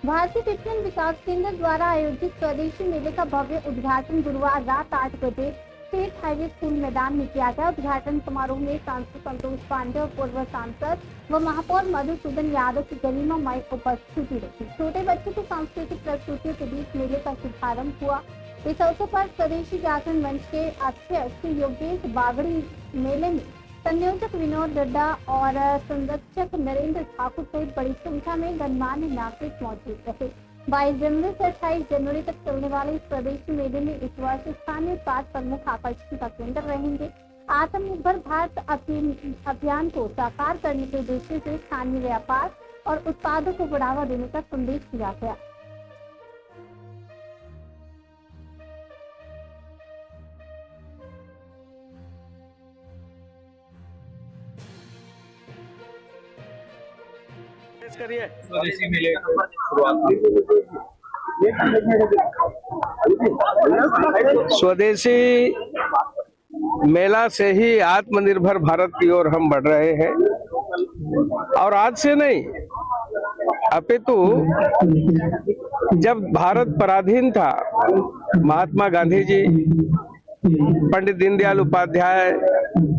भारतीय विपणन विकास केंद्र द्वारा आयोजित स्वदेशी मेले का भव्य उद्घाटन गुरुवार रात 8 बजे स्टेट हाईवे स्कूल मैदान में किया गया। उद्घाटन समारोह में सांसद संतोष पांडे और पूर्व सांसद व महापौर मधुसूदन यादव की गरिमामय उपस्थिति रही। छोटे बच्चों की सांस्कृतिक प्रस्तुतियों के बीच मेले का शुभारंभ हुआ। इस अवसर पर स्वदेशी जागरण मंच के अध्यक्ष योगेश बागड़ी, मेले में संयोजक विनोद गड्ढा और संरक्षक नरेंद्र ठाकुर सहित बड़ी संख्या में गणमान्य नागरिक मौजूद रहे। 22 जनवरी से 28 जनवरी तक चलने वाले इस स्वदेशी मेले में इस वर्ष स्थानीय उत्पाद प्रमुख आकर्षण का केंद्र रहेंगे। आत्मनिर्भर भारत अभियान को साकार करने के उद्देश्य से स्थानीय व्यापार और उत्पादों को बढ़ावा देने का संदेश दिया गया। स्वदेशी मेले स्वदेशी मेला से ही आत्मनिर्भर भारत की ओर हम बढ़ रहे हैं और आज से नहीं, अपितु जब भारत पराधीन था, महात्मा गांधी जी, पंडित दीनदयाल उपाध्याय,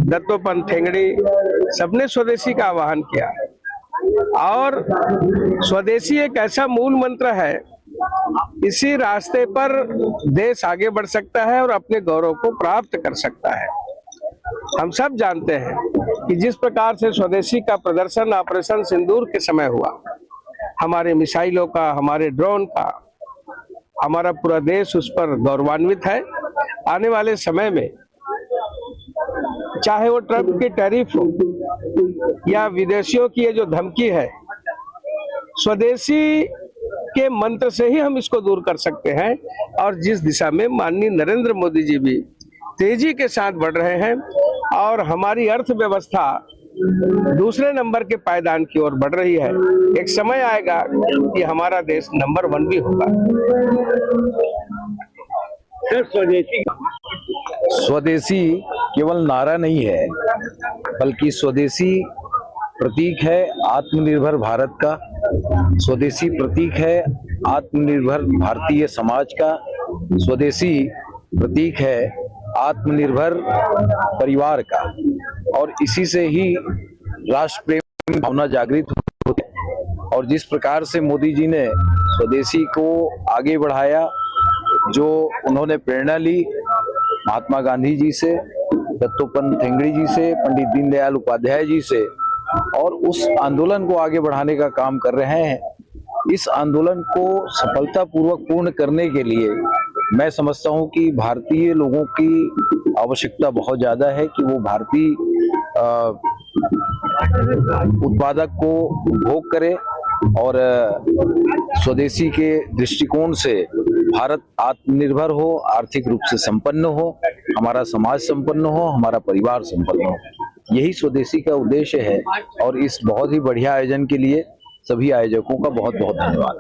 दत्तोपंत ठेंगड़ी, सबने स्वदेशी का आह्वान किया और स्वदेशी एक ऐसा मूल मंत्र है, इसी रास्ते पर देश आगे बढ़ सकता है और अपने गौरव को प्राप्त कर सकता है। हम सब जानते हैं कि जिस प्रकार से स्वदेशी का प्रदर्शन ऑपरेशन सिंदूर के समय हुआ, हमारे मिसाइलों का, हमारे ड्रोन का, हमारा पूरा देश उस पर गौरवान्वित है। आने वाले समय में चाहे वो ट्रम्प की टैरिफ हो या विदेशियों की ये जो धमकी है, स्वदेशी के मंत्र से ही हम इसको दूर कर सकते हैं। और जिस दिशा में माननीय नरेंद्र मोदी जी भी तेजी के साथ बढ़ रहे हैं और हमारी अर्थव्यवस्था दूसरे नंबर के पायदान की ओर बढ़ रही है, एक समय आएगा कि हमारा देश नंबर 1 भी होगा। स्वदेशी केवल नारा नहीं है, बल्कि स्वदेशी प्रतीक है आत्मनिर्भर भारत का, स्वदेशी प्रतीक है आत्मनिर्भर भारतीय समाज का, स्वदेशी प्रतीक है आत्मनिर्भर परिवार का। और इसी से ही राष्ट्र प्रेम की भावना जागृत होती है। और जिस प्रकार से मोदी जी ने स्वदेशी को आगे बढ़ाया, जो उन्होंने प्रेरणा ली महात्मा गांधी जी से, दत्तोपंत ठेंगड़ी जी से, पंडित दीनदयाल उपाध्याय जी से, और उस आंदोलन को आगे बढ़ाने का काम कर रहे हैं। इस आंदोलन को सफलतापूर्वक पूर्ण करने के लिए मैं समझता हूं कि भारतीय लोगों की आवश्यकता बहुत ज्यादा है कि वो भारतीय उत्पादक को उपभोग करे और स्वदेशी के दृष्टिकोण से भारत आत्मनिर्भर हो, आर्थिक रूप से संपन्न हो, हमारा समाज संपन्न हो, हमारा परिवार संपन्न हो। यही स्वदेशी का उद्देश्य है। और इस बहुत ही बढ़िया आयोजन के लिए सभी आयोजकों का बहुत बहुत धन्यवाद।